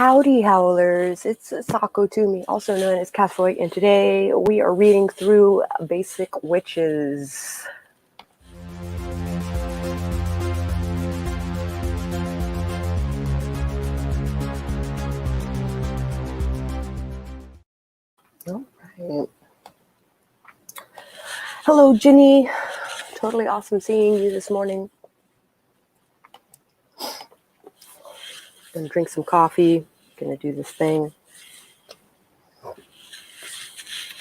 Howdy, Howlers. It's Sako Toomey, also known as Catholic, and today we are reading through Basic Witches. All right. Hello, Ginny. Totally awesome seeing you this morning. Gonna drink some coffee. Gonna do this thing.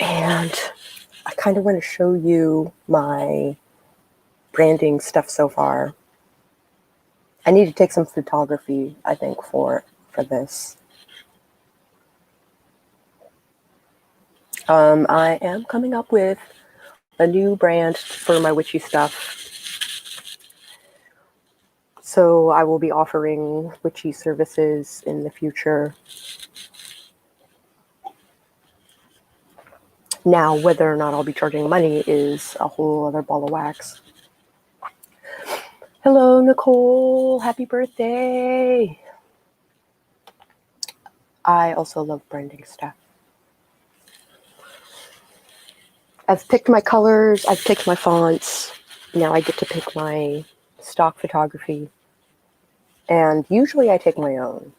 And I kind of want to show you my branding stuff so far. I need to take some photography, I think, for this. I am coming up with a new brand for my witchy stuff. So I will be offering witchy services in the future. Now, whether or not I'll be charging money is a whole other ball of wax. Hello, Nicole. Happy birthday. I also love branding stuff. I've picked my colors. I've picked my fonts. Now I get to pick my stock photography. And usually I take my own.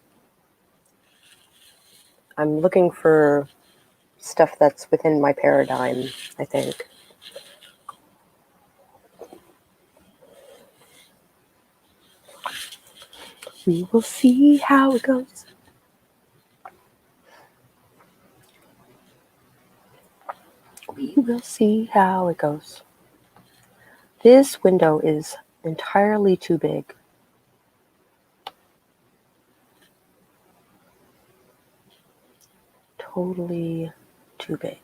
I'm looking for stuff that's within my paradigm, I think. We will see how it goes. We will see how it goes. This window is entirely too big. Totally too big.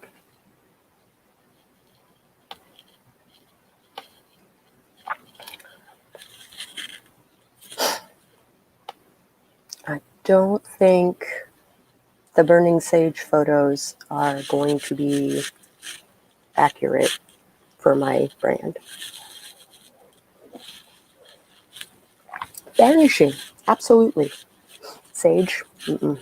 I don't think the burning sage photos are going to be accurate for my brand. Banishing, absolutely. Sage, mm-mm.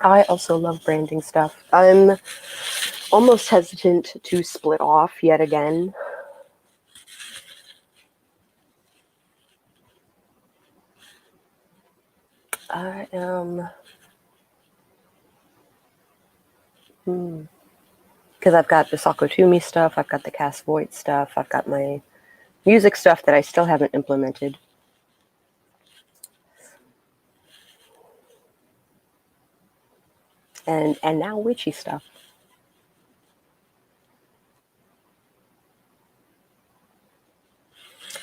I also love branding stuff. I'm almost hesitant to split off yet again. I am... Because I've got the Sako Toomey stuff, I've got the Cass Voight stuff, I've got my music stuff that I still haven't implemented. And now witchy stuff.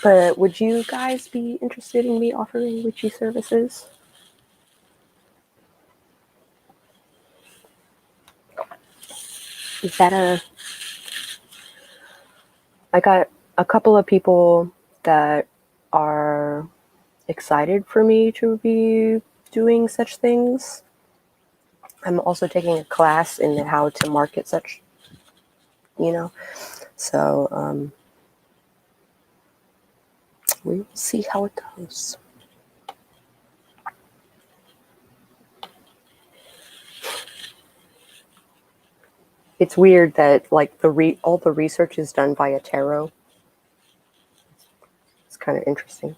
But would you guys be interested in me offering witchy services? Is that I got a couple of people that are excited for me to be doing such things. I'm also taking a class in how to market such, so we will see how it goes. It's weird that like all the research is done via tarot. It's kind of interesting.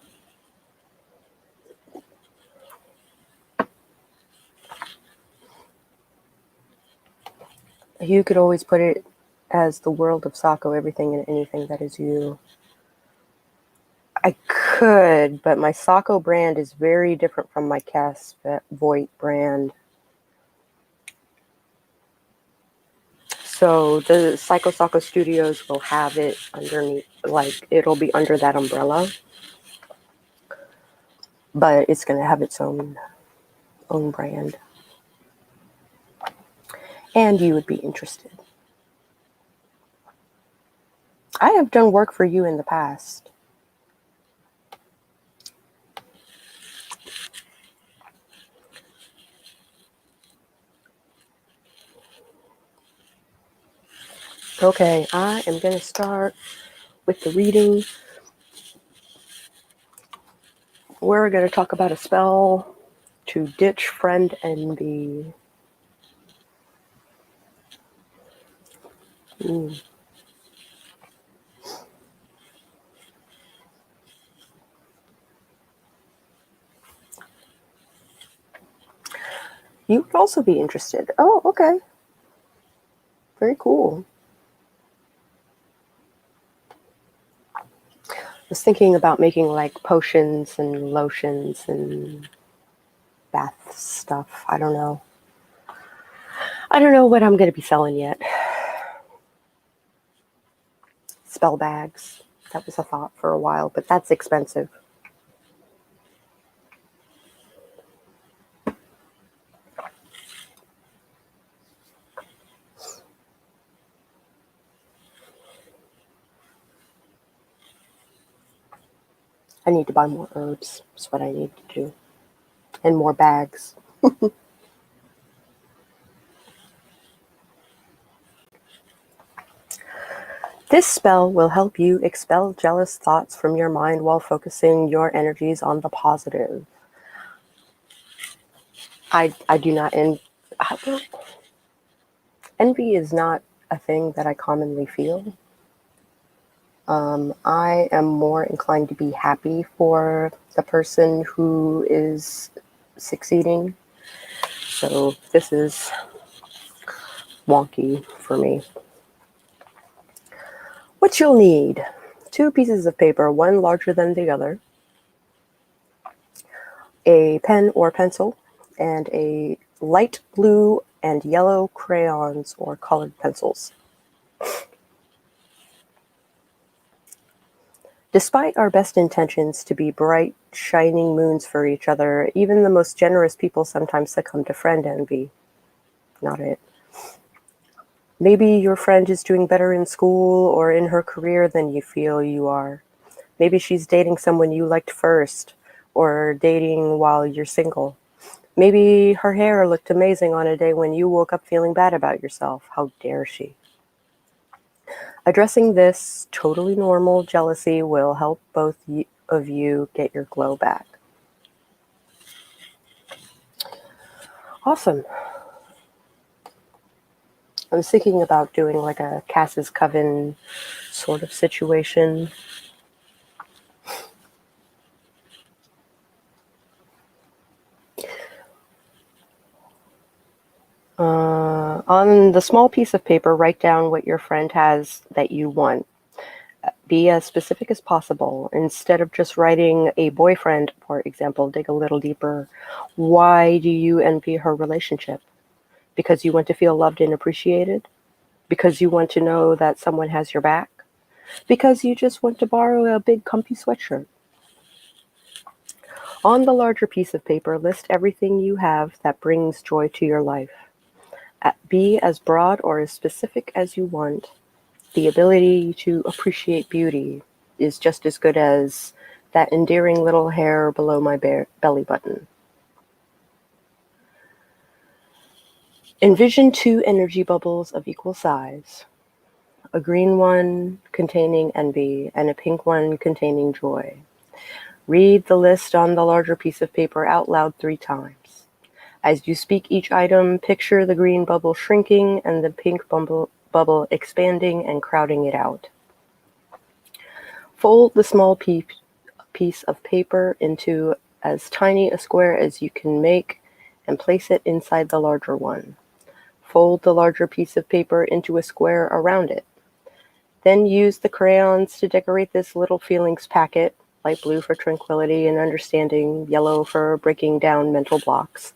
You could always put it as the world of Sako, everything and anything that is you. I could, but my Sako brand is very different from my Cass Voight brand. So the Psycho Sako Studios will have it underneath, like it'll be under that umbrella, but it's going to have its own brand. And you would be interested. I have done work for you in the past. Okay, I am going to start with the reading. We're going to talk about a spell to ditch friend envy. You would also be interested. Oh, okay. Very cool. I was thinking about making like potions and lotions and bath stuff. I don't know. I don't know what I'm going to be selling yet. Spell bags. That was a thought for a while, but that's expensive. I need to buy more herbs. That's what I need to do. And more bags. This spell will help you expel jealous thoughts from your mind while focusing your energies on the positive. I do not envy is not a thing that I commonly feel. I am more inclined to be happy for the person who is succeeding. So this is wonky for me. What you'll need: 2 pieces of paper, one larger than the other, a pen or pencil, and a light blue and yellow crayons or colored pencils. Despite our best intentions to be bright, shining moons for each other, even the most generous people sometimes succumb to friend envy. Not it. Maybe your friend is doing better in school or in her career than you feel you are. Maybe she's dating someone you liked first, or dating while you're single. Maybe her hair looked amazing on a day when you woke up feeling bad about yourself. How dare she? Addressing this totally normal jealousy will help both of you get your glow back. Awesome. I was thinking about doing like a Cass's Coven sort of situation. On the small piece of paper, write down what your friend has that you want. Be as specific as possible. Instead of just writing a boyfriend, for example, dig a little deeper. Why do you envy her relationship? Because you want to feel loved and appreciated? Because you want to know that someone has your back? Because you just want to borrow a big comfy sweatshirt? On the larger piece of paper, list everything you have that brings joy to your life. Be as broad or as specific as you want. The ability to appreciate beauty is just as good as that endearing little hair below my belly button. Envision 2 energy bubbles of equal size. A green one containing envy and a pink one containing joy. Read the list on the larger piece of paper out loud 3 times. As you speak each item, picture the green bubble shrinking and the pink bubble expanding and crowding it out. Fold the small piece of paper into as tiny a square as you can make and place it inside the larger one. Fold the larger piece of paper into a square around it. Then use the crayons to decorate this little feelings packet, light blue for tranquility and understanding, yellow for breaking down mental blocks.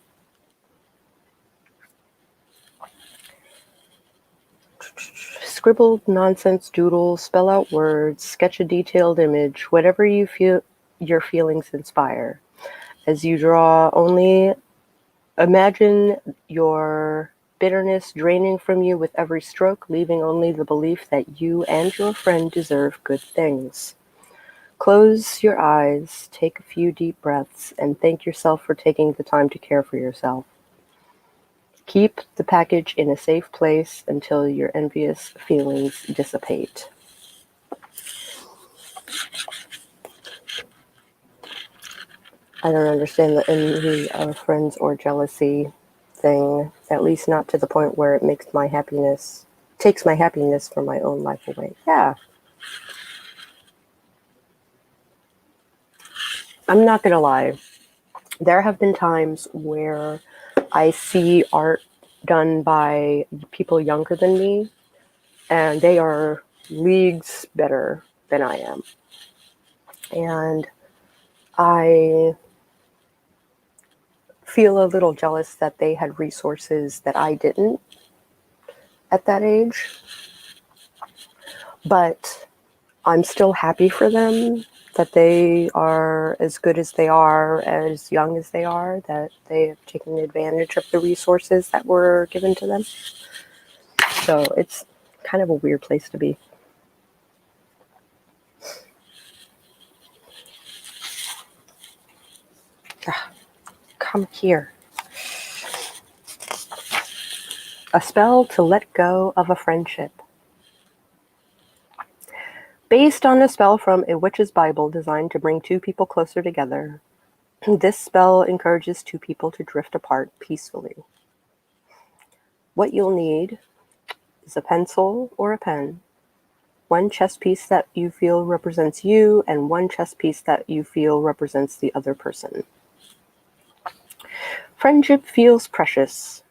Scribbled nonsense doodle, spell out words, sketch a detailed image, whatever you feel your feelings inspire. As you draw, only imagine your bitterness draining from you with every stroke, leaving only the belief that you and your friend deserve good things. Close your eyes, take a few deep breaths, and thank yourself for taking the time to care for yourself. Keep the package in a safe place until your envious feelings dissipate. I don't understand the envy of friends or jealousy thing, at least not to the point where it takes my happiness from my own life away. Yeah. I'm not gonna lie. There have been times where I see art done by people younger than me, and they are leagues better than I am. And I feel a little jealous that they had resources that I didn't at that age. But I'm still happy for them that they are as good as they are, as young as they are, that they have taken advantage of the resources that were given to them. So it's kind of a weird place to be. Come here. A spell to let go of a friendship. Based on a spell from a witch's Bible designed to bring two people closer together, this spell encourages two people to drift apart peacefully. What you'll need is a pencil or a pen, one chess piece that you feel represents you, and one chess piece that you feel represents the other person. Friendship feels precious.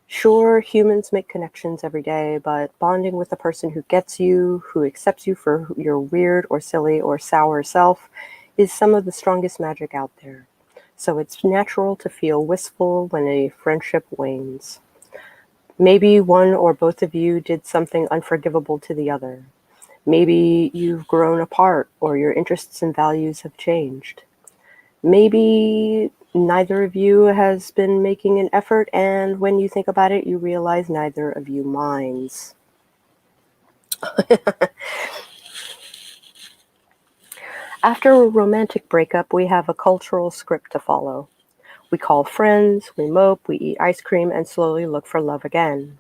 Sure, humans make connections every day, but bonding with a person who gets you, who accepts you for your weird or silly or sour self, is some of the strongest magic out there. So it's natural to feel wistful when a friendship wanes. Maybe one or both of you did something unforgivable to the other. Maybe you've grown apart or your interests and values have changed. Maybe neither of you has been making an effort, and when you think about it, you realize neither of you minds. After a romantic breakup, we have a cultural script to follow. We call friends, we mope, we eat ice cream, and slowly look for love again.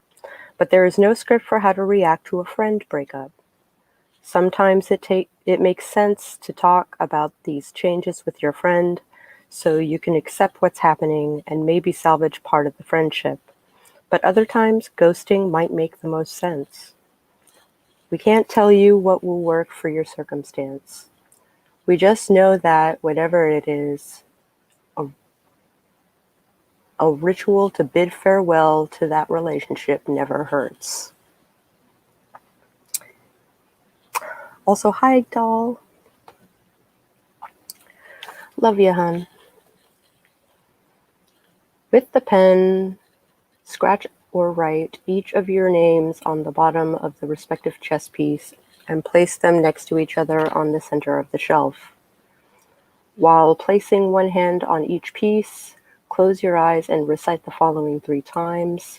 But there is no script for how to react to a friend breakup. Sometimes it makes sense to talk about these changes with your friend so you can accept what's happening and maybe salvage part of the friendship. But other times, ghosting might make the most sense. We can't tell you what will work for your circumstance. We just know that whatever it is, a ritual to bid farewell to that relationship never hurts. Also, hi, doll. Love you, hun. With the pen, scratch or write each of your names on the bottom of the respective chess piece and place them next to each other on the center of the shelf. While placing one hand on each piece, close your eyes and recite the following 3 times.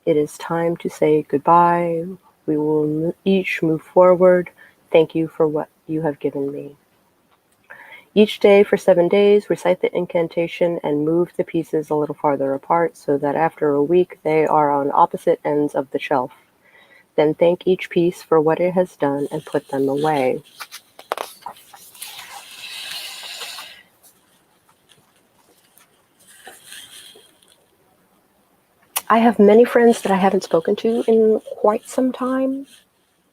It is time to say goodbye. We will each move forward. Thank you for what you have given me. Each day for 7 days, recite the incantation and move the pieces a little farther apart so that after a week they are on opposite ends of the shelf. Then thank each piece for what it has done and put them away. I have many friends that I haven't spoken to in quite some time,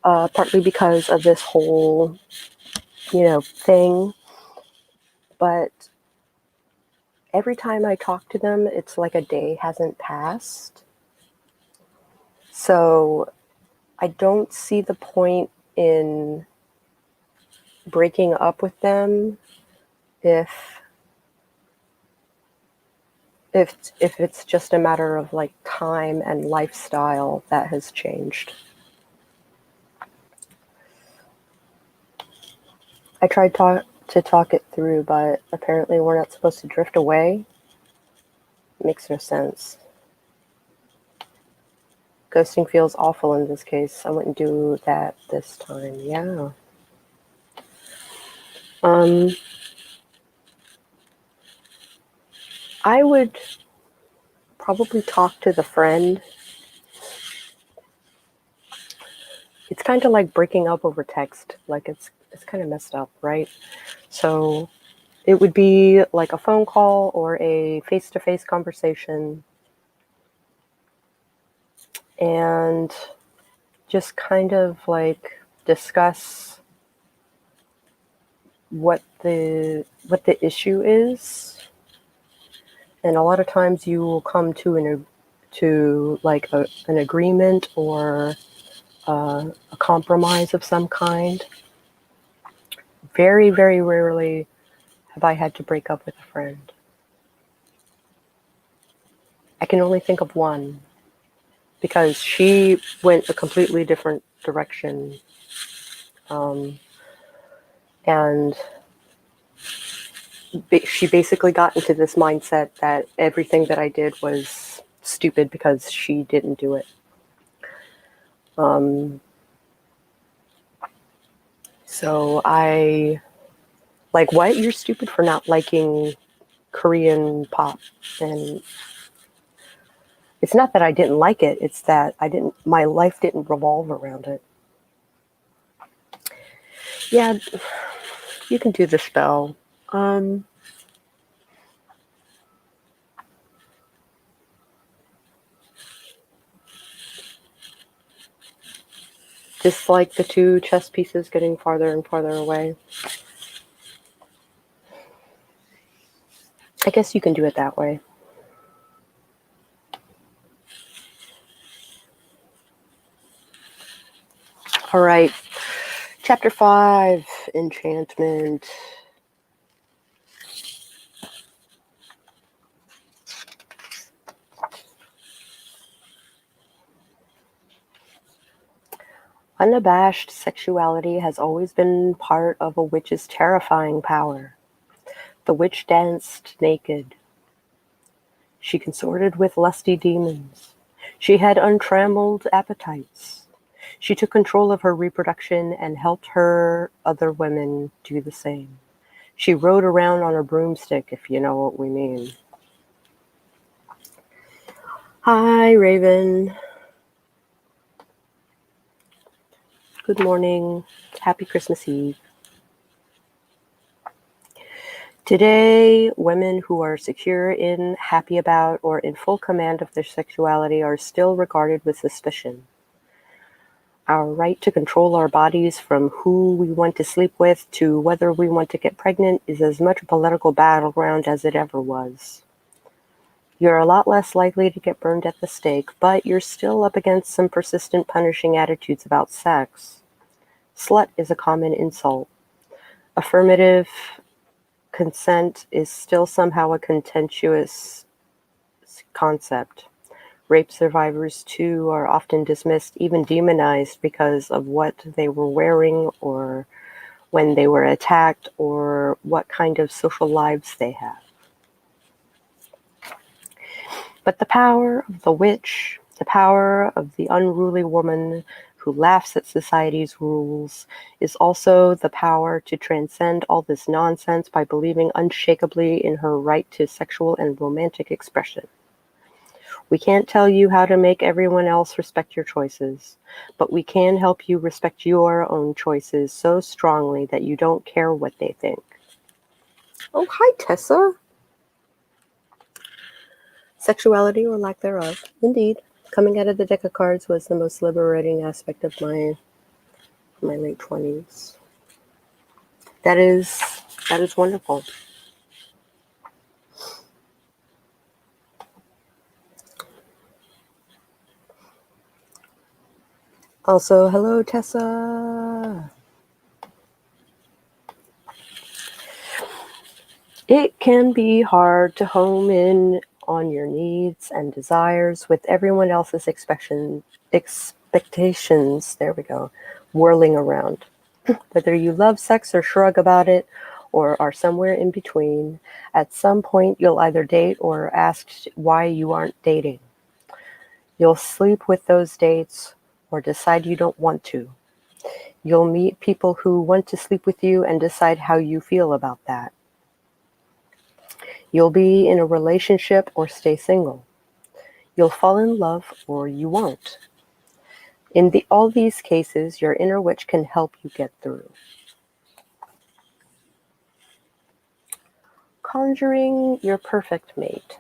partly because of this whole, thing. But every time I talk to them, it's like a day hasn't passed. So I don't see the point in breaking up with them if it's just a matter of like time and lifestyle that has changed. I tried to talk it through, but apparently we're not supposed to drift away. Makes no sense. Ghosting feels awful in this case. I wouldn't do that this time. Yeah. I would probably talk to the friend. It's kind of like breaking up over text. Like it's kind of messed up, right? So it would be like a phone call or a face-to-face conversation, and just kind of like discuss what the issue is. And a lot of times you will come to an agreement or a compromise of some kind. Very, very rarely have I had to break up with a friend. I can only think of one, because she went a completely different direction. And she basically got into this mindset that everything that I did was stupid because she didn't do it. So I, like, what? You're stupid for not liking Korean pop. And it's not that I didn't like it, it's that my life didn't revolve around it. Yeah, you can do the spell. Just like the two chess pieces getting farther and farther away. I guess you can do it that way. All right. Chapter 5, Enchantment. Unabashed sexuality has always been part of a witch's terrifying power. The witch danced naked. She consorted with lusty demons. She had untrammeled appetites. She took control of her reproduction and helped her other women do the same. She rode around on a broomstick, if you know what we mean. Hi, Raven. Good morning. Happy Christmas Eve. Today, women who are secure in, happy about, or in full command of their sexuality are still regarded with suspicion. Our right to control our bodies, from who we want to sleep with to whether we want to get pregnant, is as much a political battleground as it ever was. You're a lot less likely to get burned at the stake, but you're still up against some persistent punishing attitudes about sex. Slut is a common insult. Affirmative consent is still somehow a contentious concept. Rape survivors, too, are often dismissed, even demonized, because of what they were wearing or when they were attacked or what kind of social lives they have. But the power of the witch, the power of the unruly woman who laughs at society's rules, is also the power to transcend all this nonsense by believing unshakably in her right to sexual and romantic expression. We can't tell you how to make everyone else respect your choices, but we can help you respect your own choices so strongly that you don't care what they think. Oh, hi, Tessa. Sexuality or lack thereof, indeed. Coming out of the deck of cards was the most liberating aspect of my late 20s. That is wonderful. Also, hello, Tessa. It can be hard to home in on your needs and desires with everyone else's expectations, there we go, whirling around. Whether you love sex or shrug about it, or are somewhere in between, at some point you'll either date or ask why you aren't dating. You'll sleep with those dates or decide you don't want to. You'll meet people who want to sleep with you and decide how you feel about that. You'll be in a relationship or stay single. You'll fall in love or you won't. In all these cases, your inner witch can help you get through. Conjuring your perfect mate.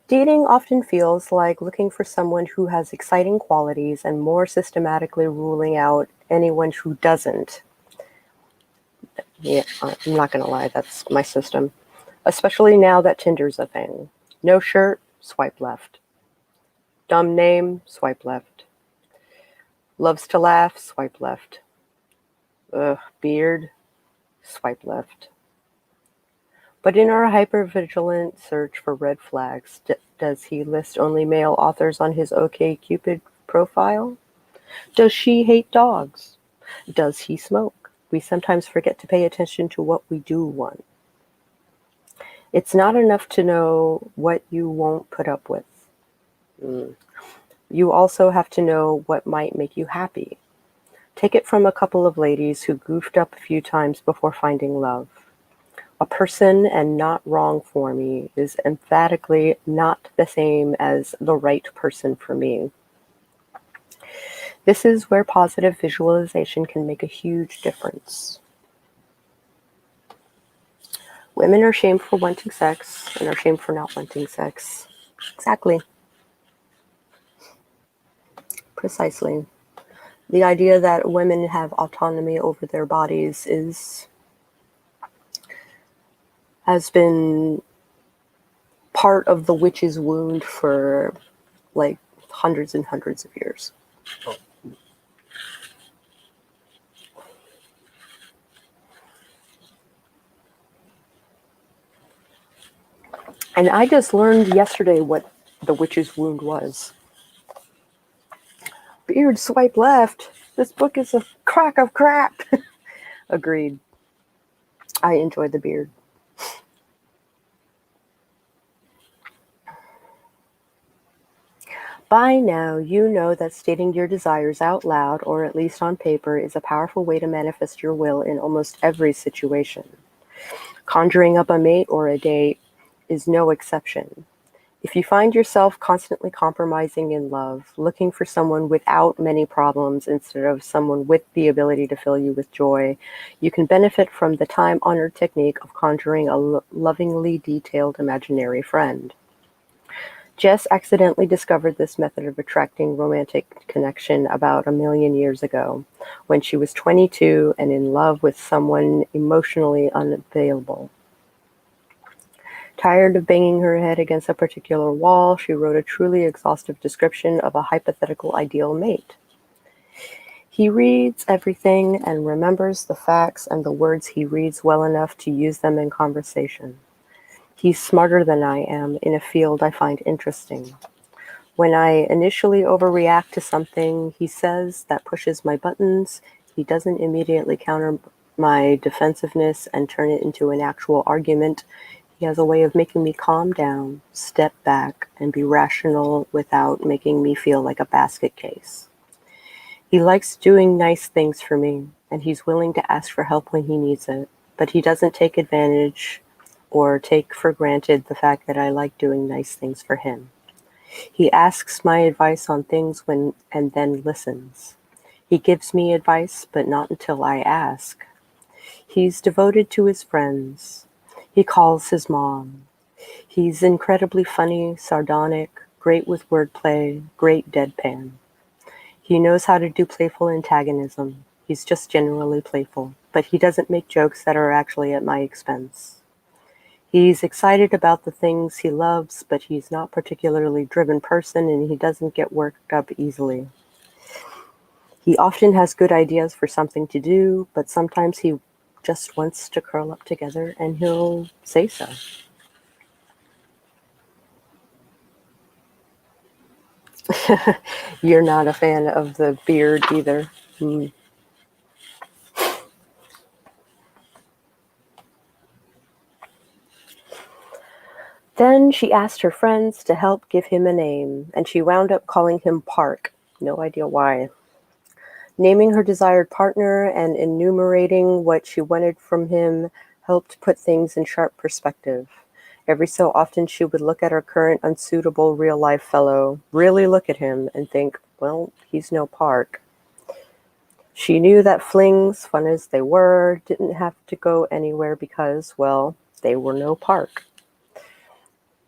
Dating often feels like looking for someone who has exciting qualities and more systematically ruling out anyone who doesn't. Yeah, I'm not going to lie, that's my system. Especially now that Tinder's a thing. No shirt, swipe left. Dumb name, swipe left. Loves to laugh, swipe left. Ugh, beard, swipe left. But in our hyper-vigilant search for red flags, does he list only male authors on his OkCupid profile? Does she hate dogs? Does he smoke? We sometimes forget to pay attention to what we do want. It's not enough to know what you won't put up with. You also have to know what might make you happy. Take it from a couple of ladies who goofed up a few times before finding love. A person and not wrong for me is emphatically not the same as the right person for me. This is where positive visualization can make a huge difference. Women are shamed for wanting sex and are shamed for not wanting sex. Exactly. Precisely. The idea that women have autonomy over their bodies has been part of the witch's wound for like hundreds and hundreds of years. And I just learned yesterday what the witch's wound was. Beard swipe left. This book is a crock of crap. Agreed. I enjoy the beard. By now, you know that stating your desires out loud, or at least on paper, is a powerful way to manifest your will in almost every situation. Conjuring up a mate or a date is no exception. If you find yourself constantly compromising in love, looking for someone without many problems instead of someone with the ability to fill you with joy, you can benefit from the time-honored technique of conjuring a lovingly detailed imaginary friend. Jess accidentally discovered this method of attracting romantic connection about 1,000,000 years ago, when she was 22 and in love with someone emotionally unavailable. Tired of banging her head against a particular wall, she wrote a truly exhaustive description of a hypothetical ideal mate. He reads everything and remembers the facts and the words he reads well enough to use them in conversation. He's smarter than I am in a field I find interesting. When I initially overreact to something he says that pushes my buttons, he doesn't immediately counter my defensiveness and turn it into an actual argument. He has a way of making me calm down, step back, and be rational without making me feel like a basket case. He likes doing nice things for me, and he's willing to ask for help when he needs it, but he doesn't take advantage or take for granted the fact that I like doing nice things for him. He asks my advice on things and then listens. He gives me advice, but not until I ask. He's devoted to his friends. He calls his mom. He's incredibly funny, sardonic, great with wordplay, great deadpan. He knows how to do playful antagonism. He's just generally playful, but he doesn't make jokes that are actually at my expense. He's excited about the things he loves, but he's not a particularly driven person and he doesn't get worked up easily. He often has good ideas for something to do, but sometimes he just wants to curl up together and he'll say so. You're not a fan of the beard either. Then she asked her friends to help give him a name, and she wound up calling him Park. No idea why. Naming her desired partner and enumerating what she wanted from him helped put things in sharp perspective. Every so often she would look at her current unsuitable real-life fellow, really look at him, and think, well, he's no Park. She knew that flings, fun as they were, didn't have to go anywhere because, well, they were no Park.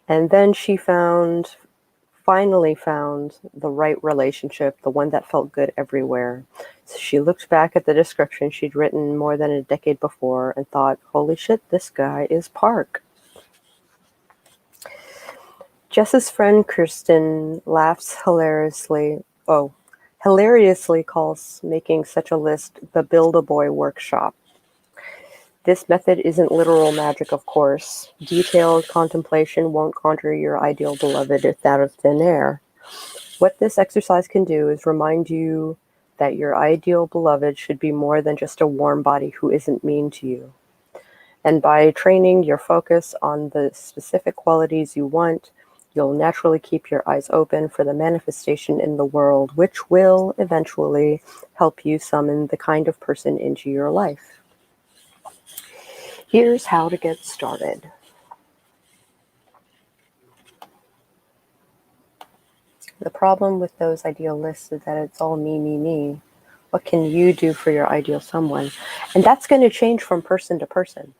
And then she finally found the right relationship, the one that felt good everywhere. So she looked back at the description she'd written more than a decade before and thought, holy shit, this guy is Park. Jess's friend Kirsten laughs hilariously calls making such a list the Build-A-Boy workshop. This method isn't literal magic, of course. Detailed contemplation won't conjure your ideal beloved out of thin air. What this exercise can do is remind you that your ideal beloved should be more than just a warm body who isn't mean to you. And by training your focus on the specific qualities you want, you'll naturally keep your eyes open for the manifestation in the world, which will eventually help you summon the kind of person into your life. Here's how to get started. The problem with those ideal lists is that it's all me, me, me. What can you do for your ideal someone? And that's going to change from person to person.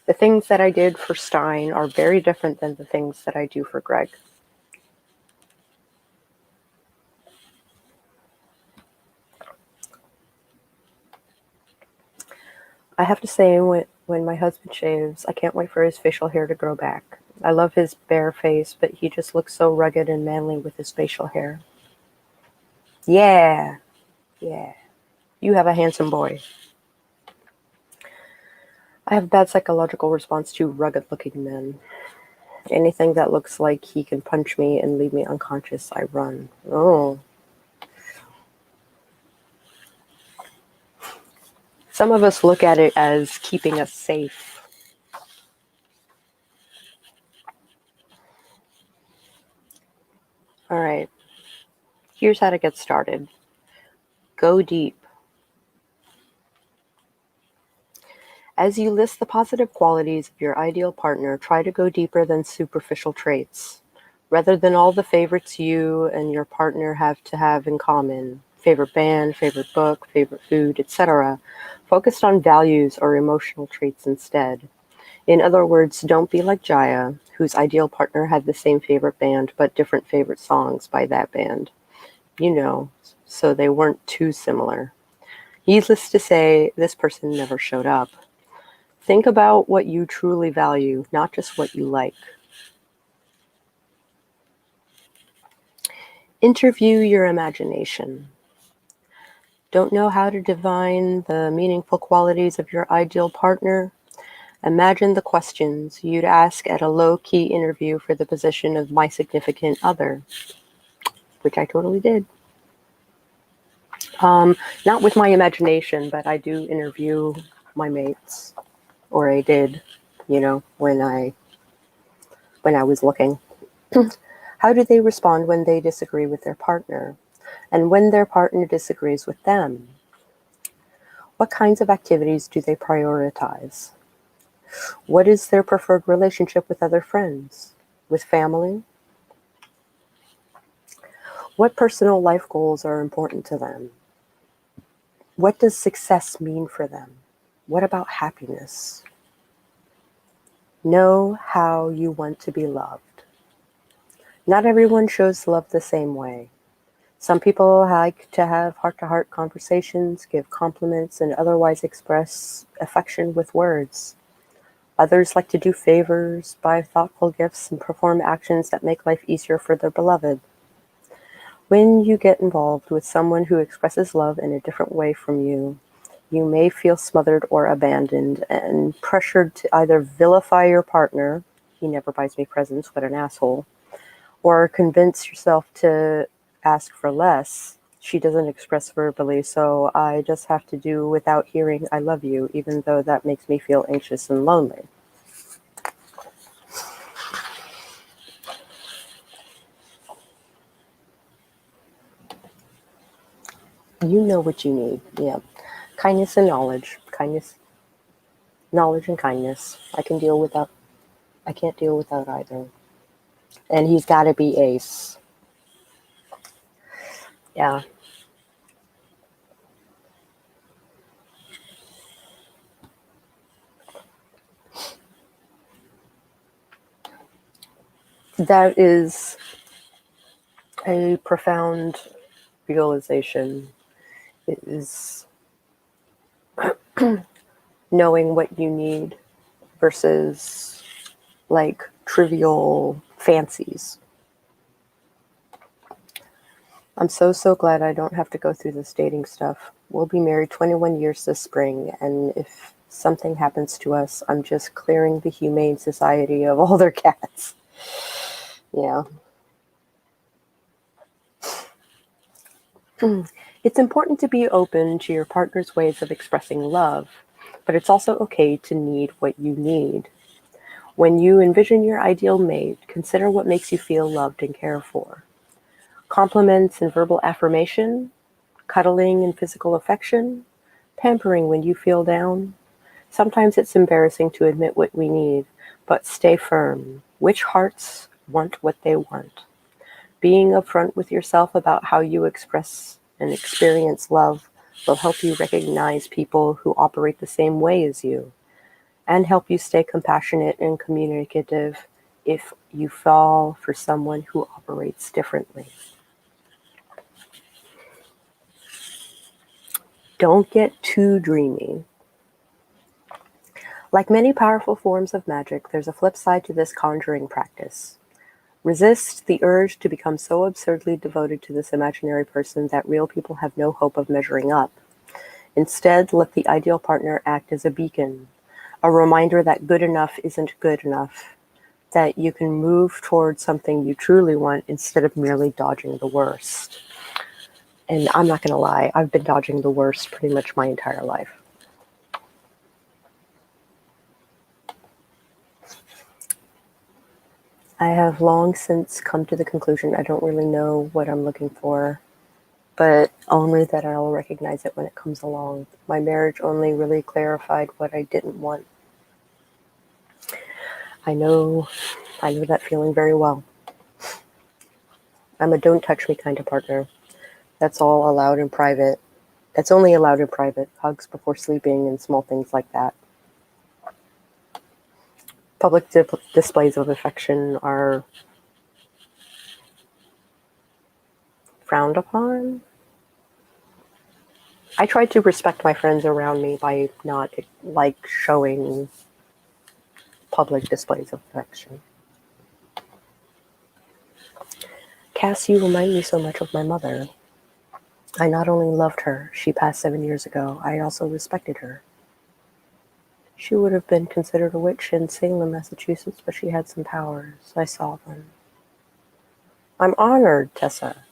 The things that I did for Stein are very different than the things that I do for Greg. I have to say, when my husband shaves, I can't wait for his facial hair to grow back. I love his bare face, but he just looks so rugged and manly with his facial hair. Yeah. You have a handsome boy. I have a bad psychological response to rugged-looking men. Anything that looks like he can punch me and leave me unconscious, I run. Oh. Some of us look at it as keeping us safe. All right. Here's how to get started. Go deep. As you list the positive qualities of your ideal partner, try to go deeper than superficial traits. Rather than all the favorites you and your partner have to have in common, favorite band, favorite book, favorite food, etc., focus on values or emotional traits instead. In other words, don't be like Jaya, whose ideal partner had the same favorite band but different favorite songs by that band. So they weren't too similar. Needless to say, this person never showed up. Think about what you truly value, not just what you like. Interview your imagination. Don't know how to divine the meaningful qualities of your ideal partner? Imagine the questions you'd ask at a low-key interview for the position of my significant other, which I totally did. Not with my imagination, but I do interview my mates, or I did, when I was looking. How do they respond when they disagree with their partner? And when their partner disagrees with them? What kinds of activities do they prioritize? What is their preferred relationship with other friends? With family? What personal life goals are important to them? What does success mean for them? What about happiness? Know how you want to be loved. Not everyone shows love the same way. Some people like to have heart-to-heart conversations, give compliments, and otherwise express affection with words. Others like to do favors, buy thoughtful gifts, and perform actions that make life easier for their beloved. When you get involved with someone who expresses love in a different way from you, you may feel smothered or abandoned and pressured to either vilify your partner, he never buys me presents, what an asshole, or convince yourself to ask for less. She doesn't express verbally, so I just have to do without hearing I love you, even though that makes me feel anxious and lonely. You know what you need. Yeah. Kindness and knowledge. Knowledge and kindness. I can't deal without either. And he's got to be ace. Yeah. That is a profound realization. It is knowing what you need versus like trivial fancies. I'm so glad I don't have to go through this dating stuff. We'll be married 21 years this spring, and if something happens to us, I'm just clearing the Humane Society of all their cats. Yeah. It's important to be open to your partner's ways of expressing love, but it's also okay to need what you need. When you envision your ideal mate, consider what makes you feel loved and cared for. Compliments and verbal affirmation, cuddling and physical affection, pampering when you feel down. Sometimes it's embarrassing to admit what we need, but stay firm. Which hearts want what they want? Being upfront with yourself about how you express and experience love will help you recognize people who operate the same way as you and help you stay compassionate and communicative if you fall for someone who operates differently. Don't get too dreamy. Like many powerful forms of magic, there's a flip side to this conjuring practice. Resist the urge to become so absurdly devoted to this imaginary person that real people have no hope of measuring up. Instead, let the ideal partner act as a beacon, a reminder that good enough isn't good enough, that you can move towards something you truly want instead of merely dodging the worst. And I'm not going to lie, I've been dodging the worst pretty much my entire life. I have long since come to the conclusion I don't really know what I'm looking for, but only that I'll recognize it when it comes along. My marriage only really clarified what I didn't want. I know that feeling very well. I'm a don't touch me kind of partner. That's all allowed in private. That's only allowed in private. Hugs before sleeping and small things like that. Public displays of affection are frowned upon. I try to respect my friends around me by not showing public displays of affection. Cass, you remind me so much of my mother. I not only loved her, she passed 7 years ago, I also respected her. She would have been considered a witch in Salem, Massachusetts, but she had some powers. I saw them. I'm honored, Tessa.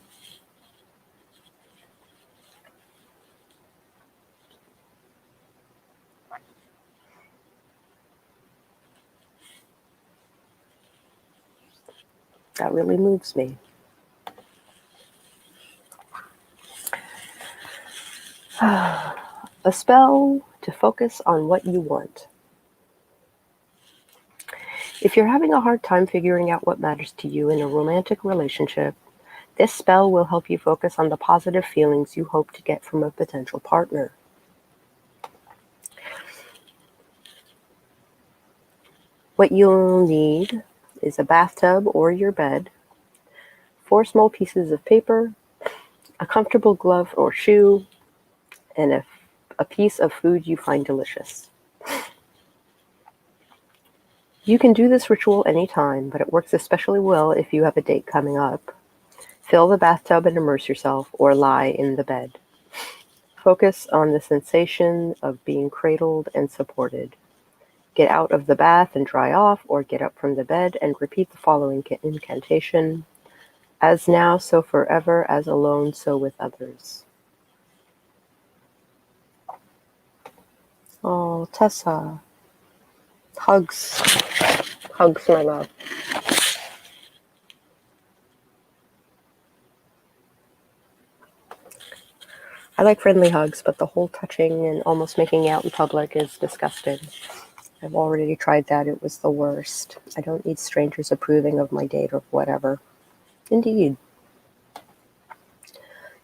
That really moves me. A spell to focus on what you want. If you're having a hard time figuring out what matters to you in a romantic relationship, this spell will help you focus on the positive feelings you hope to get from a potential partner. What you'll need is a bathtub or your bed, 4 small pieces of paper, a comfortable glove or shoe, and a piece of food you find delicious. You can do this ritual anytime, but it works especially well if you have a date coming up. Fill the bathtub and immerse yourself, or lie in the bed. Focus on the sensation of being cradled and supported. Get out of the bath and dry off, or get up from the bed and repeat the following incantation. As now, so forever, as alone, so with others. Oh, Tessa. Hugs. Hugs, my love. I like friendly hugs, but the whole touching and almost making out in public is disgusting. I've already tried that. It was the worst. I don't need strangers approving of my date or whatever. Indeed.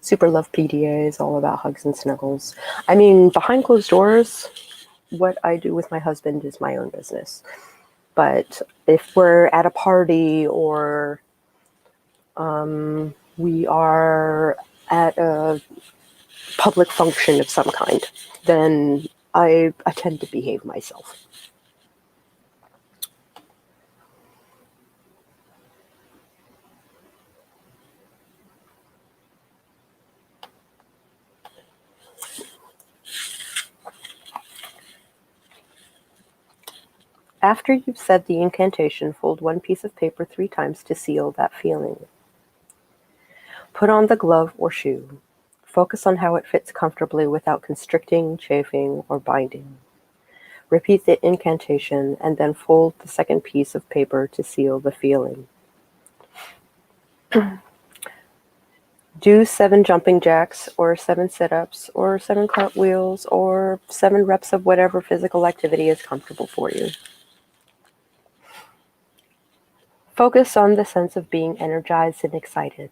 Super love PDA is all about hugs and snuggles. I mean, behind closed doors, what I do with my husband is my own business. But if we're at a party or we are at a public function of some kind, then I tend to behave myself. After you've said the incantation, fold one piece of paper 3 times to seal that feeling. Put on the glove or shoe. Focus on how it fits comfortably without constricting, chafing, or binding. Repeat the incantation and then fold the second piece of paper to seal the feeling. Do 7 jumping jacks, or 7 sit-ups, or 7 cartwheels, or 7 reps of whatever physical activity is comfortable for you. Focus on the sense of being energized and excited.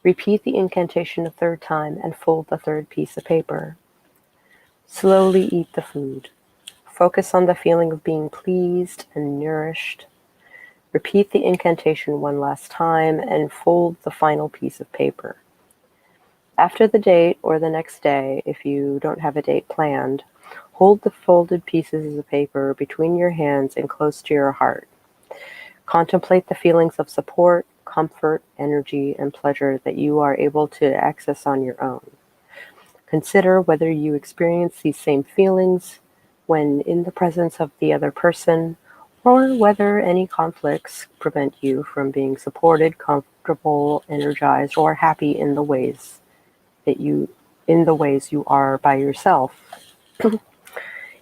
Repeat the incantation a 3rd time and fold the 3rd piece of paper. Slowly eat the food. Focus on the feeling of being pleased and nourished. Repeat the incantation 1 last time and fold the final piece of paper. After the date or the next day, if you don't have a date planned, hold the folded pieces of paper between your hands and close to your heart. Contemplate the feelings of support, comfort, energy, and pleasure that you are able to access on your own. Consider whether you experience these same feelings when in the presence of the other person, or whether any conflicts prevent you from being supported, comfortable, energized, or happy in the ways you are by yourself.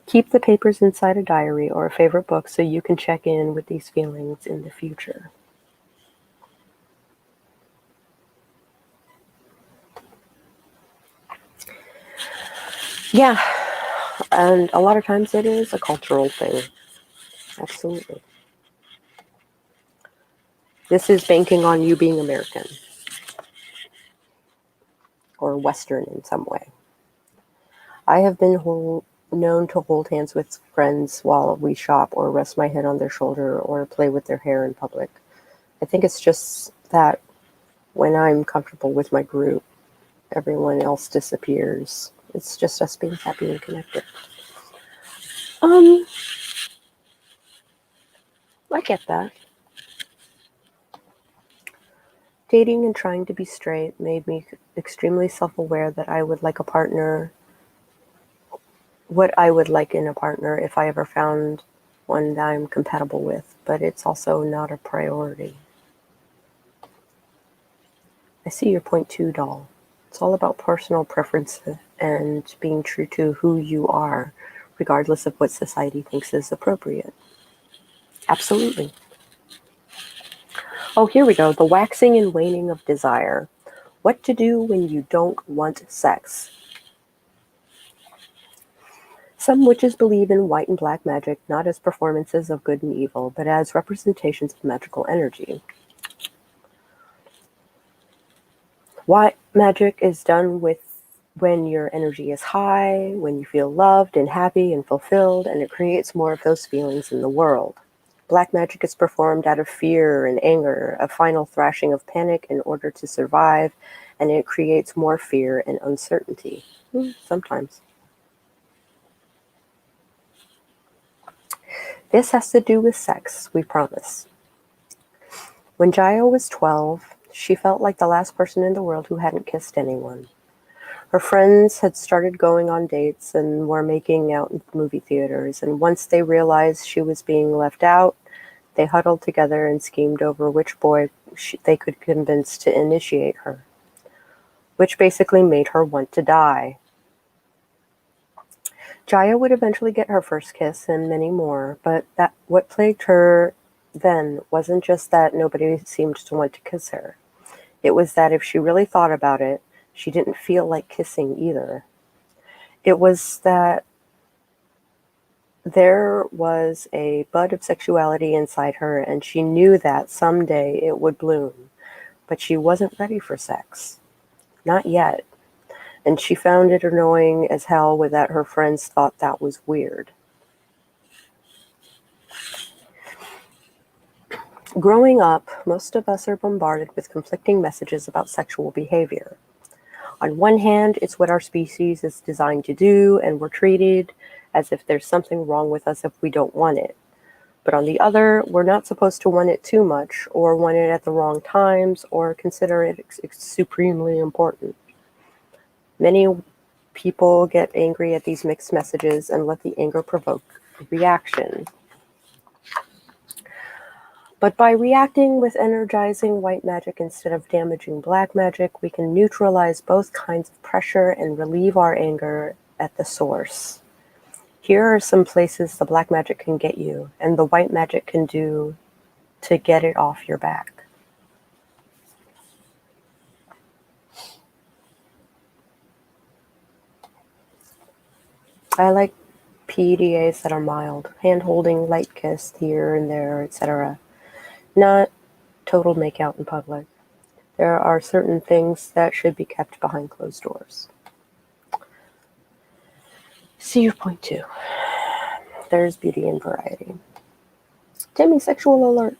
Keep the papers inside a diary or a favorite book so you can check in with these feelings in the future. Yeah, and a lot of times it is a cultural thing. Absolutely. This is banking on you being American or Western in some way. I have been known to hold hands with friends while we shop or rest my head on their shoulder or play with their hair in public. I think it's just that when I'm comfortable with my group, everyone else disappears. It's just us being happy and connected. I get that. Dating and trying to be straight made me extremely self-aware that I would like a partner, what I would like in a partner if I ever found one that I'm compatible with, but it's also not a priority. I see your point too, doll. It's all about personal preferences and being true to who you are, regardless of what society thinks is appropriate. Absolutely. Oh, here we go. The waxing and waning of desire. What to do when you don't want sex. Some witches believe in white and black magic not as performances of good and evil, but as representations of magical energy. White magic is done with when your energy is high, when you feel loved and happy and fulfilled, and it creates more of those feelings in the world. Black magic is performed out of fear and anger, a final thrashing of panic in order to survive, and it creates more fear and uncertainty. Sometimes. This has to do with sex, we promise. When Jaya was 12, she felt like the last person in the world who hadn't kissed anyone. Her friends had started going on dates and were making out in movie theaters, and once they realized she was being left out, they huddled together and schemed over which boy they could convince to initiate her, which basically made her want to die. Jaya would eventually get her first kiss and many more, but what plagued her then wasn't just that nobody seemed to want to kiss her. It was that if she really thought about it, She didn't feel like kissing either. It was that there was a bud of sexuality inside her, and she knew that someday it would bloom. But she wasn't ready for sex. Not yet. And she found it annoying as hell that her friends thought that was weird. Growing up, most of us are bombarded with conflicting messages about sexual behavior. On one hand, it's what our species is designed to do, and we're treated as if there's something wrong with us if we don't want it. But on the other, we're not supposed to want it too much, or want it at the wrong times, or consider it supremely important. Many people get angry at these mixed messages and let the anger provoke a reaction. But by reacting with energizing white magic instead of damaging black magic, we can neutralize both kinds of pressure and relieve our anger at the source. Here are some places the black magic can get you, and the white magic can do to get it off your back. I like PDAs that are mild, hand-holding, light kiss here and there, etc. Not total makeout in public. There are certain things that should be kept behind closed doors. See your point two. There's beauty and variety. Demisexual alert.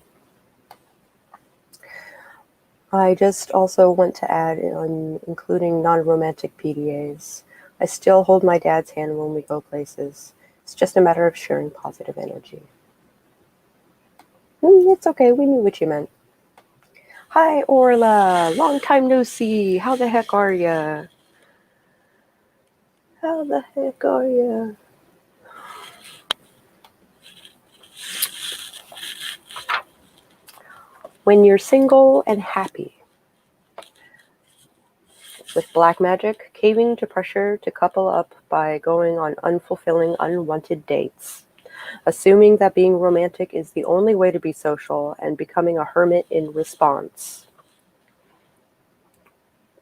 I just also want to add on including non-romantic PDAs. I still hold my dad's hand when we go places. It's just a matter of sharing positive energy. It's okay, we knew what you meant. Hi, Orla. Long time no see. How the heck are ya? How the heck are ya? When you're single and happy. With black magic, caving to pressure to couple up by going on unfulfilling, unwanted dates. Assuming that being romantic is the only way to be social and becoming a hermit in response.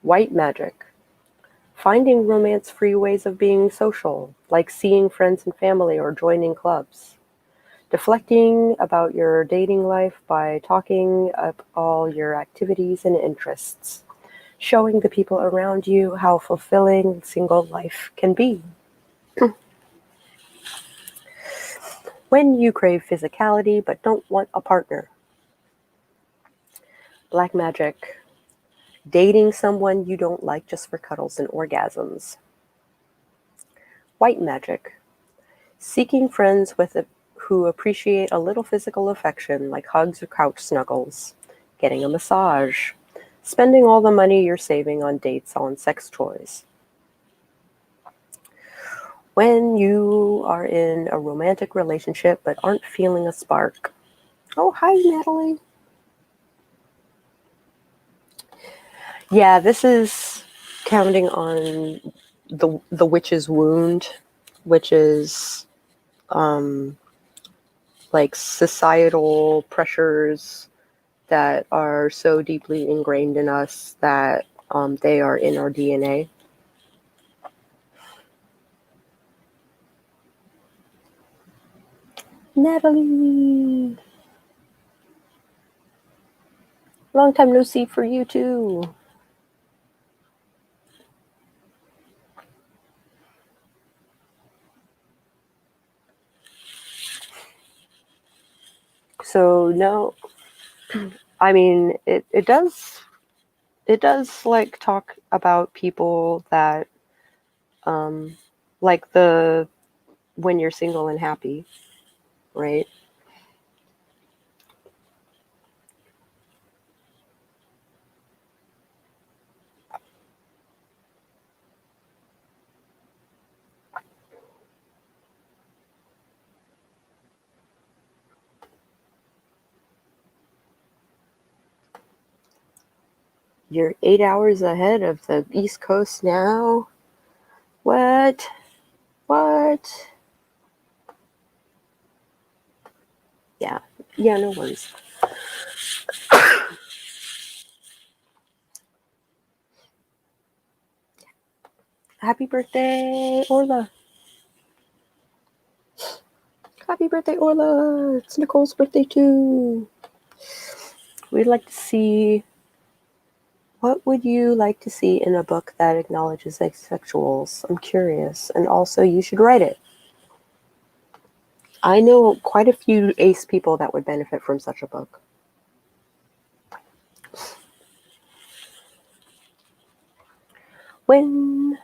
White magic. Finding romance-free ways of being social, like seeing friends and family or joining clubs. Deflecting about your dating life by talking up all your activities and interests. Showing the people around you how fulfilling single life can be. When you crave physicality but don't want a partner. Black magic. Dating someone you don't like just for cuddles and orgasms. White magic. Seeking friends who appreciate a little physical affection, like hugs or couch snuggles. Getting a massage. Spending all the money you're saving on dates on sex toys. When you are in a romantic relationship but aren't feeling a spark. Oh, hi, Natalie. Yeah, this is counting on the witch's wound, which is like societal pressures that are so deeply ingrained in us that they are in our DNA. Natalie! Long time no see for you too. So no, I mean it does like talk about people that like the when you're single and happy, right? You're 8 hours ahead of the East Coast now? What? What? Yeah, no worries. Happy birthday, Orla. Happy birthday, Orla. It's Nicole's birthday too. We'd like to see, what would you like to see in a book that acknowledges asexuals? I'm curious. And also, you should write it. I know quite a few ace people that would benefit from such a book. When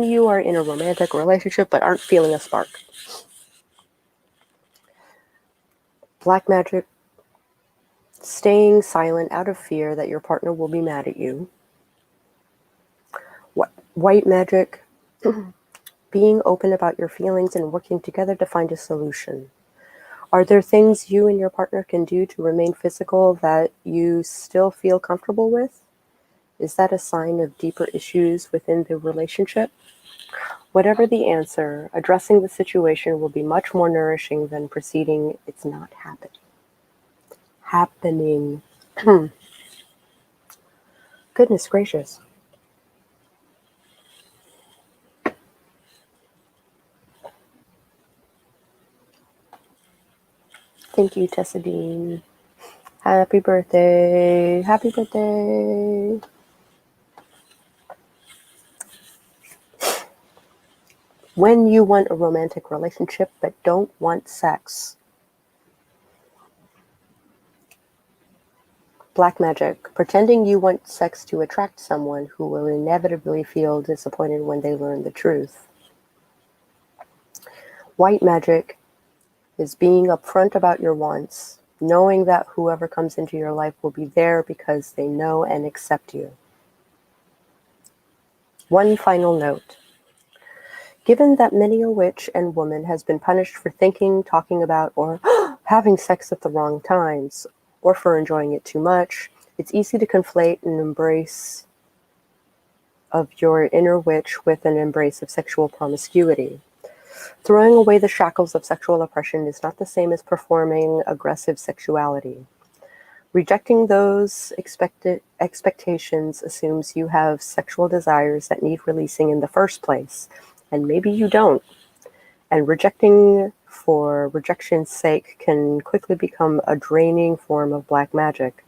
you are in a romantic relationship but aren't feeling a spark. Black magic, staying silent out of fear that your partner will be mad at you. White magic, being open about your feelings and working together to find a solution. Are there things you and your partner can do to remain physical that you still feel comfortable with? Is that a sign of deeper issues within the relationship? Whatever the answer, addressing the situation will be much more nourishing than proceeding it's not happening. Goodness gracious. Thank you, Tessadine. Happy birthday. Happy birthday. When you want a romantic relationship but don't want sex. Black magic, pretending you want sex to attract someone who will inevitably feel disappointed when they learn the truth. White magic is being upfront about your wants, knowing that whoever comes into your life will be there because they know and accept you. One final note. Given that many a witch and woman has been punished for thinking, talking about, or having sex at the wrong times, or for enjoying it too much, it's easy to conflate an embrace of your inner witch with an embrace of sexual promiscuity. Throwing away the shackles of sexual oppression is not the same as performing aggressive sexuality. Rejecting those expectations assumes you have sexual desires that need releasing in the first place, and maybe you don't. And rejecting for rejection's sake can quickly become a draining form of black magic.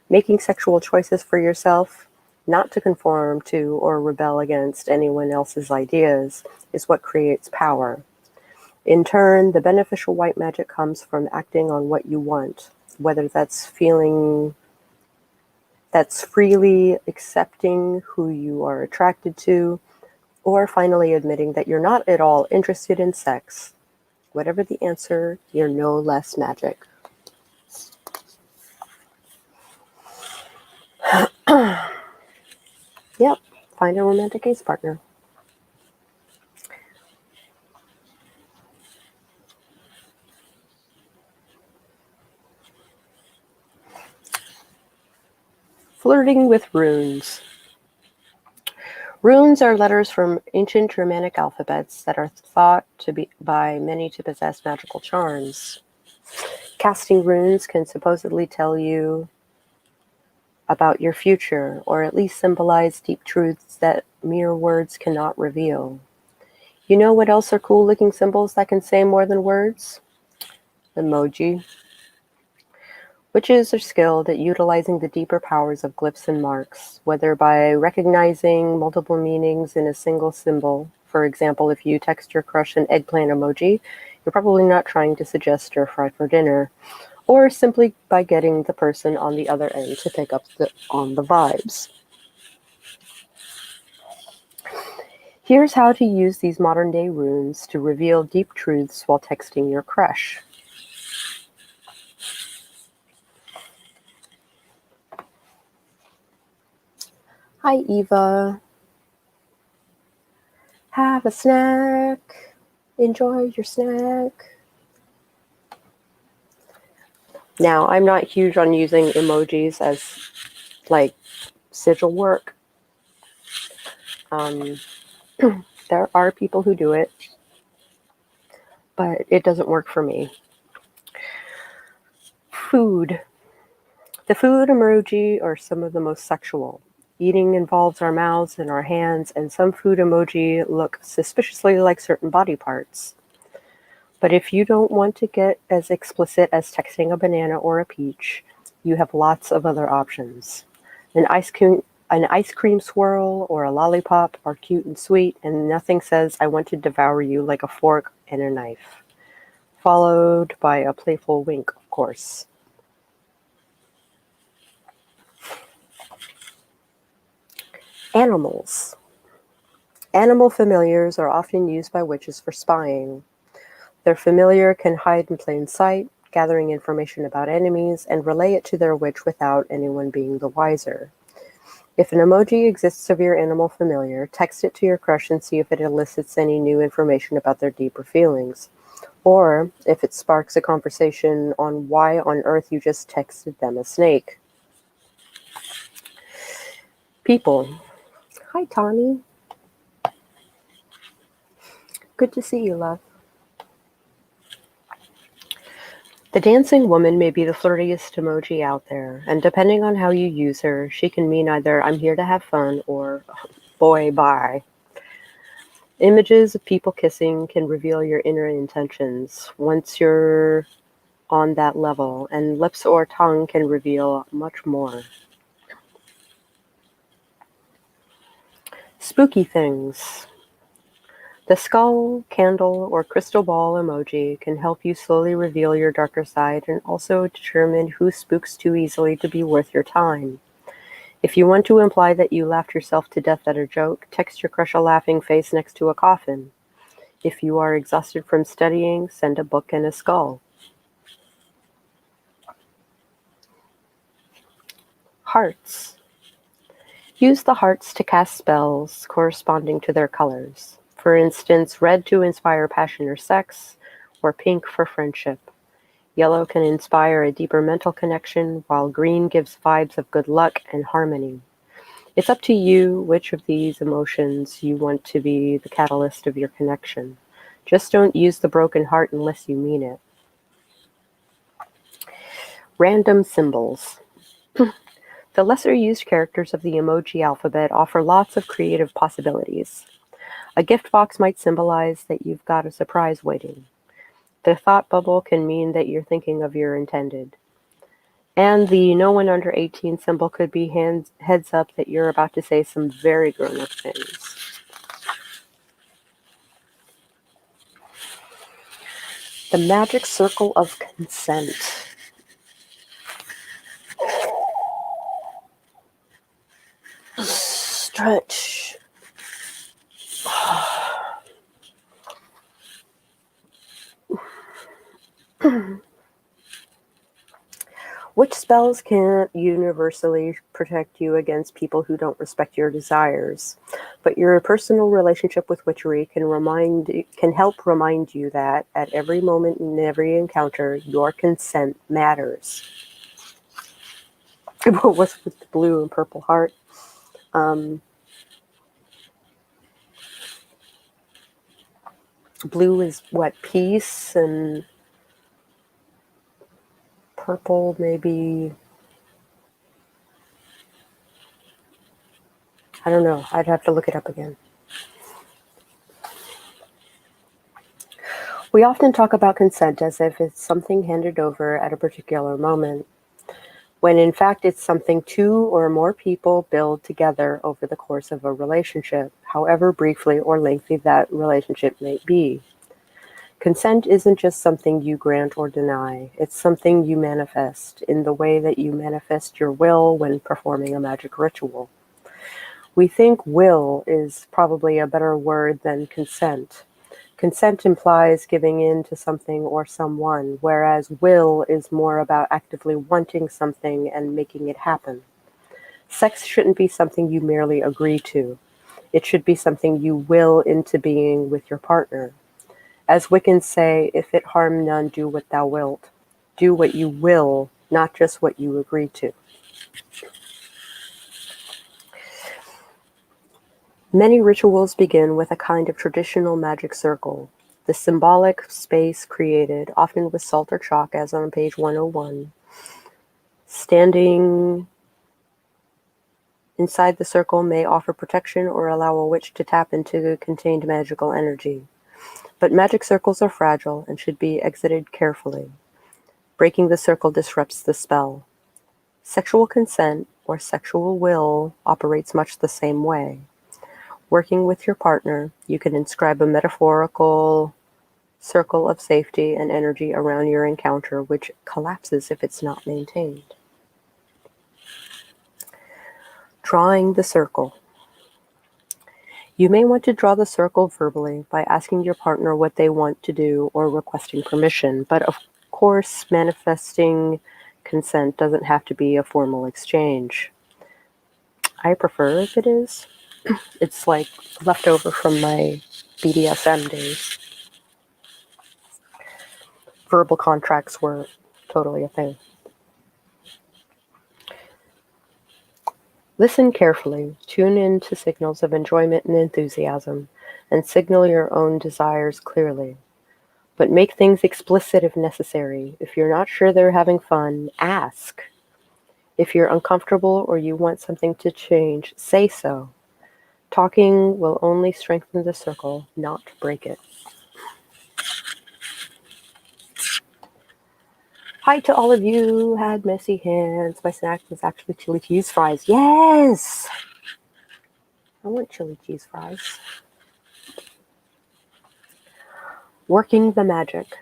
Making sexual choices for yourself, not to conform to or rebel against anyone else's ideas, is what creates power. In turn, the beneficial white magic comes from acting on what you want, whether that's freely accepting who you are attracted to, or finally admitting that you're not at all interested in sex. Whatever the answer, you're no less magic. Yep, find a romantic ace partner. Flirting with runes. Runes are letters from ancient Germanic alphabets that are thought to be by many to possess magical charms. Casting runes can supposedly tell you about your future, or at least symbolize deep truths that mere words cannot reveal. You know what else are cool-looking symbols that can say more than words? Emoji. Witches are skilled at utilizing the deeper powers of glyphs and marks, whether by recognizing multiple meanings in a single symbol. For example, if you text your crush an eggplant emoji, you're probably not trying to suggest stir fry for dinner, or simply by getting the person on the other end to pick up on the vibes. Here's how to use these modern-day runes to reveal deep truths while texting your crush. Hi, Eva. Have a snack. Enjoy your snack. Now, I'm not huge on using emojis as, like, sigil work. There are people who do it, but it doesn't work for me. Food. The food emoji are some of the most sexual. Eating involves our mouths and our hands, and some food emoji look suspiciously like certain body parts. But if you don't want to get as explicit as texting a banana or a peach, you have lots of other options. An ice cream swirl or a lollipop are cute and sweet, and nothing says I want to devour you like a fork and a knife. Followed by a playful wink, of course. Animals. Animal familiars are often used by witches for spying. Their familiar can hide in plain sight, gathering information about enemies, and relay it to their witch without anyone being the wiser. If an emoji exists of your animal familiar, text it to your crush and see if it elicits any new information about their deeper feelings. Or if it sparks a conversation on why on earth you just texted them a snake. People. Hi, Tawny. Good to see you, love. The dancing woman may be the flirtiest emoji out there, and depending on how you use her, she can mean either I'm here to have fun or boy, bye. Images of people kissing can reveal your inner intentions once you're on that level, and lips or tongue can reveal much more. Spooky things. The skull, candle, or crystal ball emoji can help you slowly reveal your darker side and also determine who spooks too easily to be worth your time. If you want to imply that you laughed yourself to death at a joke, text your crush a laughing face next to a coffin. If you are exhausted from studying, send a book and a skull. Hearts. Use the hearts to cast spells corresponding to their colors. For instance, red to inspire passion or sex, or pink for friendship. Yellow can inspire a deeper mental connection, while green gives vibes of good luck and harmony. It's up to you which of these emotions you want to be the catalyst of your connection. Just don't use the broken heart unless you mean it. Random symbols. The lesser used characters of the emoji alphabet offer lots of creative possibilities. A gift box might symbolize that you've got a surprise waiting. The thought bubble can mean that you're thinking of your intended. And the no one under 18 symbol could be heads up that you're about to say some very grown-up things. The magic circle of consent. Stretch. Which spells can't universally protect you against people who don't respect your desires, but your personal relationship with witchery can help remind you that at every moment in every encounter, your consent matters. What was with the blue and purple heart? Blue is what, peace, and purple maybe, I don't know. I'd have to look it up again. We often talk about consent as if it's something handed over at a particular moment, when in fact it's something two or more people build together over the course of a relationship, however briefly or lengthy that relationship may be. Consent isn't just something you grant or deny, it's something you manifest in the way that you manifest your will when performing a magic ritual. We think will is probably a better word than consent. Consent implies giving in to something or someone, whereas will is more about actively wanting something and making it happen. Sex shouldn't be something you merely agree to. It should be something you will into being with your partner. As Wiccans say, if it harm none, do what thou wilt. Do what you will, not just what you agree to. Many rituals begin with a kind of traditional magic circle, the symbolic space created, often with salt or chalk, as on page 101, standing Inside the circle may offer protection or allow a witch to tap into the contained magical energy. But magic circles are fragile and should be exited carefully. Breaking the circle disrupts the spell. Sexual consent or sexual will operates much the same way. Working with your partner, you can inscribe a metaphorical circle of safety and energy around your encounter, which collapses if it's not maintained. Drawing the circle. You may want to draw the circle verbally by asking your partner what they want to do or requesting permission, but of course, manifesting consent doesn't have to be a formal exchange. I prefer if it is. It's like leftover from my BDSM days. Verbal contracts were totally a thing. Listen carefully, tune in to signals of enjoyment and enthusiasm, and signal your own desires clearly. But make things explicit if necessary. If you're not sure they're having fun, ask. If you're uncomfortable or you want something to change, say so. Talking will only strengthen the circle, not break it. Hi to all of you who had messy hands. My snack was actually chili cheese fries. Yes! I want chili cheese fries. Working the magic.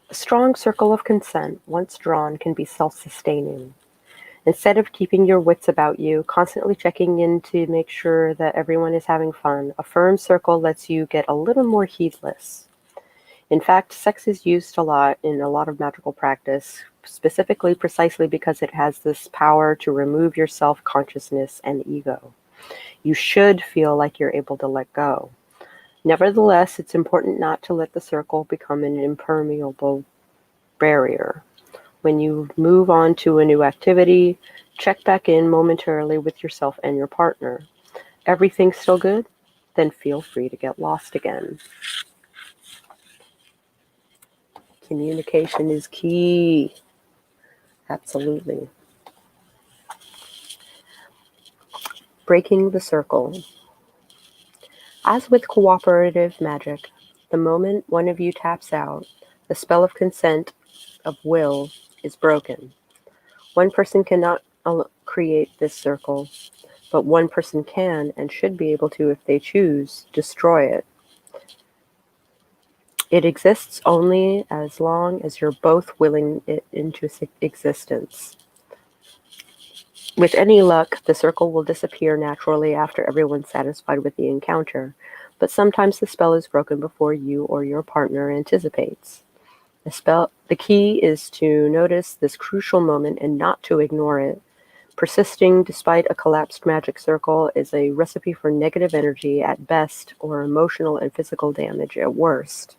A strong circle of consent, once drawn, can be self-sustaining. Instead of keeping your wits about you, constantly checking in to make sure that everyone is having fun, a firm circle lets you get a little more heedless. In fact, sex is used a lot in a lot of magical practice, specifically precisely because it has this power to remove your self-consciousness and ego. You should feel like you're able to let go. Nevertheless, it's important not to let the circle become an impermeable barrier. When you move on to a new activity, check back in momentarily with yourself and your partner. Everything's still good? Then feel free to get lost again. Communication is key. Absolutely. Breaking the circle. As with cooperative magic, the moment one of you taps out, the spell of consent, of will, is broken. One person cannot create this circle, but one person can and should be able to, if they choose, destroy it. It exists only as long as you're both willing it into existence. With any luck, the circle will disappear naturally after everyone's satisfied with the encounter, but sometimes the spell is broken before you or your partner anticipates. The key is to notice this crucial moment and not to ignore it. Persisting despite a collapsed magic circle is a recipe for negative energy at best or emotional and physical damage at worst.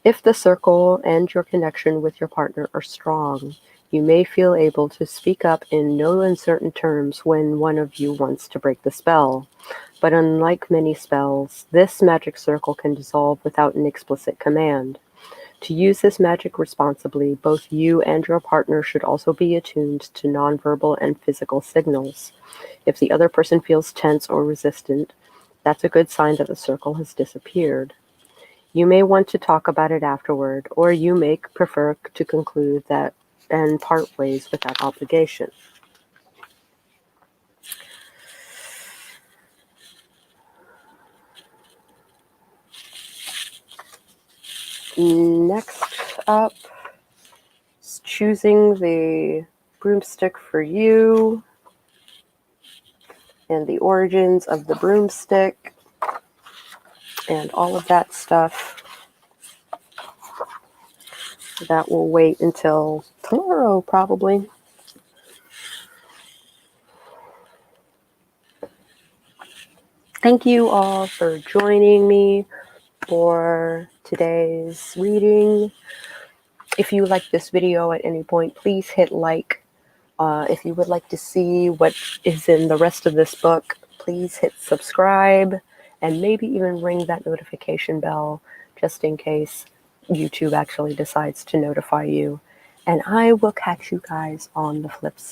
If the circle and your connection with your partner are strong, you may feel able to speak up in no uncertain terms when one of you wants to break the spell. But unlike many spells, this magic circle can dissolve without an explicit command. To use this magic responsibly, both you and your partner should also be attuned to nonverbal and physical signals. If the other person feels tense or resistant, that's a good sign that the circle has disappeared. You may want to talk about it afterward, or you may prefer to conclude that and part ways without obligation. Next up is choosing the broomstick for you and the origins of the broomstick and all of that stuff. That will wait until tomorrow, probably. Thank you all for joining me for today's reading. If you like this video at any point, please hit like. If you would like to see what is in the rest of this book, please hit subscribe and maybe even ring that notification bell just in case YouTube actually decides to notify you. And I will catch you guys on the flip side.